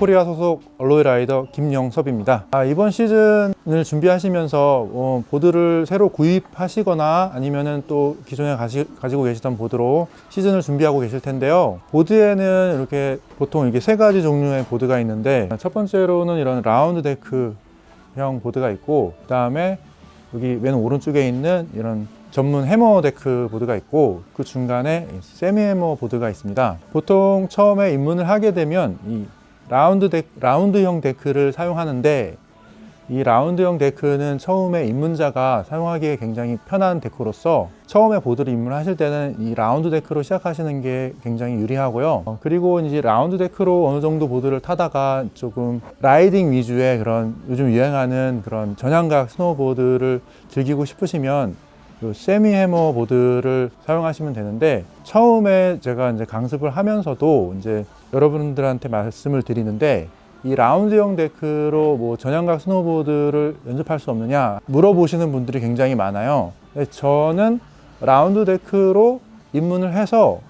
르코리아 소속 얼로이 라이더 김영섭입니다. 이번 시즌을 준비하시면서 보드를 새로 구입하시거나 아니면은 또 기존에 가지고 계시던 보드로 시즌을 준비하고 계실 텐데요. 보드에는 이렇게 보통 이게 세 가지 종류의 보드가 있는데, 첫 번째로는 이런 라운드 데크형 보드가 있고, 그 다음에 여기 맨 오른쪽에 있는 이런 전문 해머 데크 보드가 있고, 그 중간에 세미 해머 보드가 있습니다. 보통 처음에 입문을 하게 되면 이 라운드형 데크를 사용하는데, 이 라운드형 데크는 처음에 입문자가 사용하기에 굉장히 편한 데크로서 처음에 보드를 입문하실 때는 이 라운드 데크로 시작하시는 게 굉장히 유리하고요. 그리고 이제 라운드 데크로 어느 정도 보드를 타다가 조금 라이딩 위주의 그런 요즘 유행하는 그런 전향각 스노우보드를 즐기고 싶으시면 요 세미 해머 보드를 사용하시면 되는데, 처음에 제가 이제 강습을 하면서도 이제 여러분들한테 말씀을 드리는데, 이 라운드형 데크로 뭐 전향각 스노우보드를 연습할 수 없느냐 물어보시는 분들이 굉장히 많아요. 저는 라운드 데크로 입문을 해서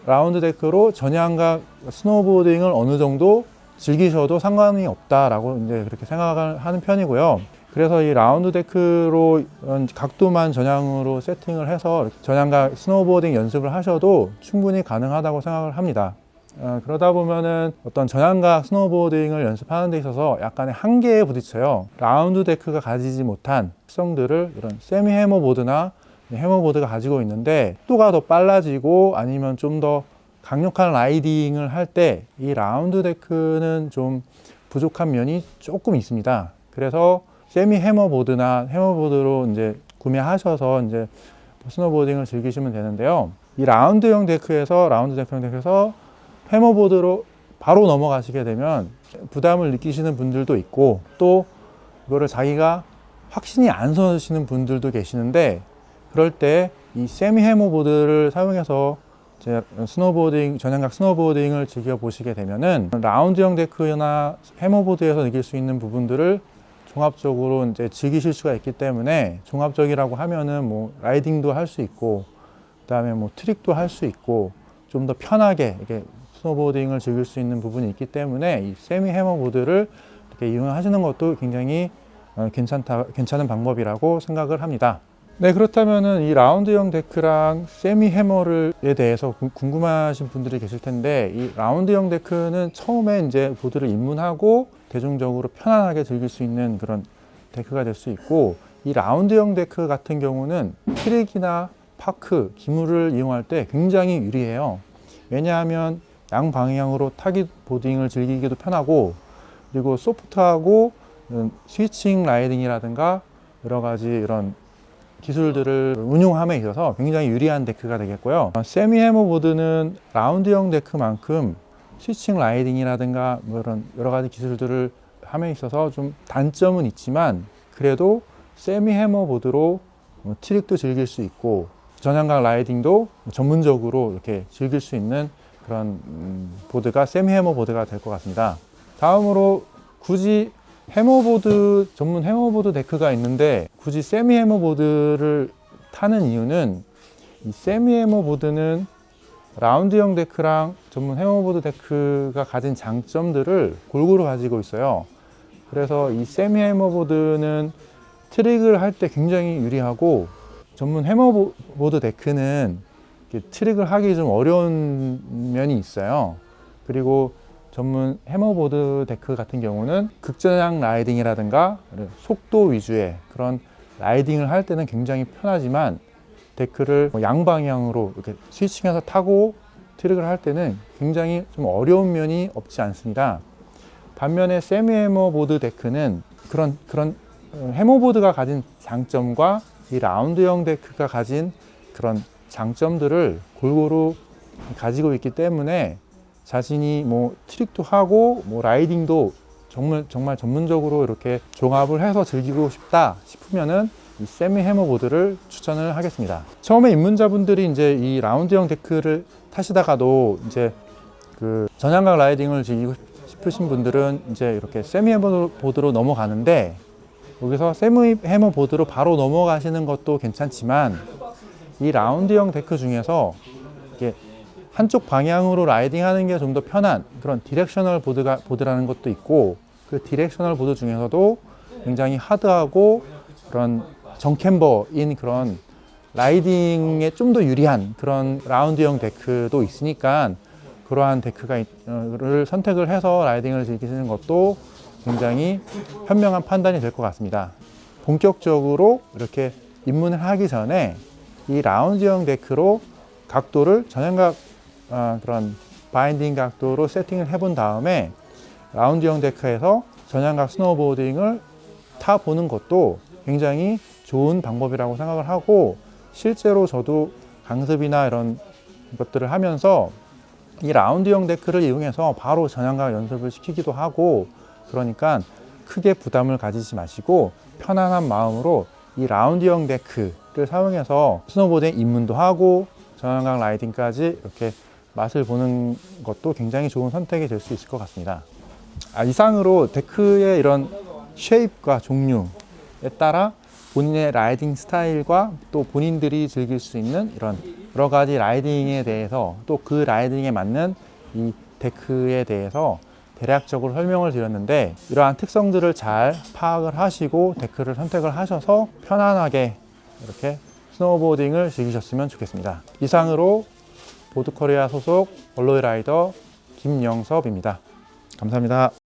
라운드 데크로 전향각 스노우보딩을 어느 정도 즐기셔도 상관이 없다라고 이제 그렇게 생각을 하는 편이고요. 그래서 이 라운드 데크로 각도만 전향으로 세팅을 해서 전향각 스노우보딩 연습을 하셔도 충분히 가능하다고 생각을 합니다. 그러다 보면은 어떤 전향각 스노우보딩을 연습하는 데 있어서 약간의 한계에 부딪혀요. 라운드 데크가 가지지 못한 특성들을 이런 세미 해머 보드나 해머 보드가 가지고 있는데, 속도가 더 빨라지고 아니면 좀 더 강력한 라이딩을 할 때 이 라운드 데크는 좀 부족한 면이 조금 있습니다. 그래서 세미 해머 보드나 해머 보드로 이제 구매하셔서 이제 스노보딩을 즐기시면 되는데요. 이 라운드형 데크에서 해머보드로 바로 넘어가시게 되면 부담을 느끼시는 분들도 있고, 또 이거를 자기가 확신이 안 서시는 분들도 계시는데, 그럴 때 이 세미 해머보드를 사용해서 전향각 스노보딩을 즐겨보시게 되면은 라운드형 데크나 해머보드에서 느낄 수 있는 부분들을 종합적으로 이제 즐기실 수가 있기 때문에, 종합적이라고 하면은 뭐 라이딩도 할 수 있고, 그다음에 뭐 트릭도 할 수 있고, 좀 더 편하게 이렇게 스노보딩을 즐길 수 있는 부분이 있기 때문에 이 세미 해머 보드를 이렇게 이용하시는 것도 굉장히 괜찮은 방법이라고 생각을 합니다. 네, 그렇다면은 이 라운드형 데크랑 세미 해머에 대해서 궁금하신 분들이 계실 텐데, 이 라운드형 데크는 처음에 이제 보드를 입문하고 대중적으로 편안하게 즐길 수 있는 그런 데크가 될 수 있고, 이 라운드형 데크 같은 경우는 트릭이나 파크, 기물을 이용할 때 굉장히 유리해요. 왜냐하면 양방향으로 타기 보딩을 즐기기도 편하고, 그리고 소프트하고 스위칭 라이딩이라든가 여러 가지 이런 기술들을 운용함에 있어서 굉장히 유리한 데크가 되겠고요. 세미 해머 보드는 라운드형 데크만큼 스위칭 라이딩이라든가 뭐 이런 여러 가지 기술들을 함에 있어서 좀 단점은 있지만, 그래도 세미 해머 보드로 트릭도 즐길 수 있고 전향각 라이딩도 전문적으로 이렇게 즐길 수 있는 그런 보드가 세미 해머 보드가 될 것 같습니다. 다음으로 굳이 전문 해머보드 데크가 있는데 굳이 세미 해머보드를 타는 이유는, 이 세미 해머보드는 라운드형 데크랑 전문 해머보드 데크가 가진 장점들을 골고루 가지고 있어요. 그래서 이 세미 해머보드는 트릭을 할 때 굉장히 유리하고, 전문 해머보드 데크는 트릭을 하기 좀 어려운 면이 있어요. 그리고 전문 해머보드 데크 같은 경우는 극전향 라이딩이라든가 속도 위주의 그런 라이딩을 할 때는 굉장히 편하지만, 데크를 양방향으로 이렇게 스위칭해서 타고 트릭을 할 때는 굉장히 좀 어려운 면이 없지 않습니다. 반면에 세미 해머보드 데크는 그런 해머보드가 가진 장점과 이 라운드형 데크가 가진 그런 장점들을 골고루 가지고 있기 때문에, 자신이 뭐 트릭도 하고 뭐 라이딩도 정말 전문적으로 이렇게 종합을 해서 즐기고 싶다 싶으면은 이 세미 해머 보드를 추천을 하겠습니다. 처음에 입문자분들이 이제 이 라운드형 데크를 타시다가도 이제 그 전향각 라이딩을 즐기고 싶으신 분들은 이제 이렇게 세미 해머 보드로 넘어가는데, 여기서 세미 해머 보드로 바로 넘어가시는 것도 괜찮지만, 이 라운드형 데크 중에서 이게 한쪽 방향으로 라이딩하는 게 좀 더 편한 그런 디렉셔널 보드라는 것도 있고, 그 디렉셔널 보드 중에서도 굉장히 하드하고 그런 정캠버인 그런 라이딩에 좀 더 유리한 그런 라운드형 데크도 있으니까, 그러한 데크를 선택을 해서 라이딩을 즐기시는 것도 굉장히 현명한 판단이 될 것 같습니다. 본격적으로 이렇게 입문을 하기 전에 이 라운드형 데크로 각도를 전향각 그런 바인딩 각도로 세팅을 해본 다음에 라운드형 데크에서 전향각 스노우보딩을 타보는 것도 굉장히 좋은 방법이라고 생각을 하고, 실제로 저도 강습이나 이런 것들을 하면서 이 라운드형 데크를 이용해서 바로 전향각 연습을 시키기도 하고, 그러니까 크게 부담을 가지지 마시고 편안한 마음으로 이 라운드형 데크를 사용해서 스노보드에 입문도 하고 전향각 라이딩까지 이렇게 맛을 보는 것도 굉장히 좋은 선택이 될 수 있을 것 같습니다. 이상으로 데크의 이런 쉐입과 종류에 따라 본인의 라이딩 스타일과 또 본인들이 즐길 수 있는 이런 여러 가지 라이딩에 대해서, 또 그 라이딩에 맞는 이 데크에 대해서 대략적으로 설명을 드렸는데, 이러한 특성들을 잘 파악을 하시고 데크를 선택을 하셔서 편안하게 이렇게 스노우보딩을 즐기셨으면 좋겠습니다. 이상으로 보드코리아 소속 얼로이 라이더 김영섭입니다. 감사합니다.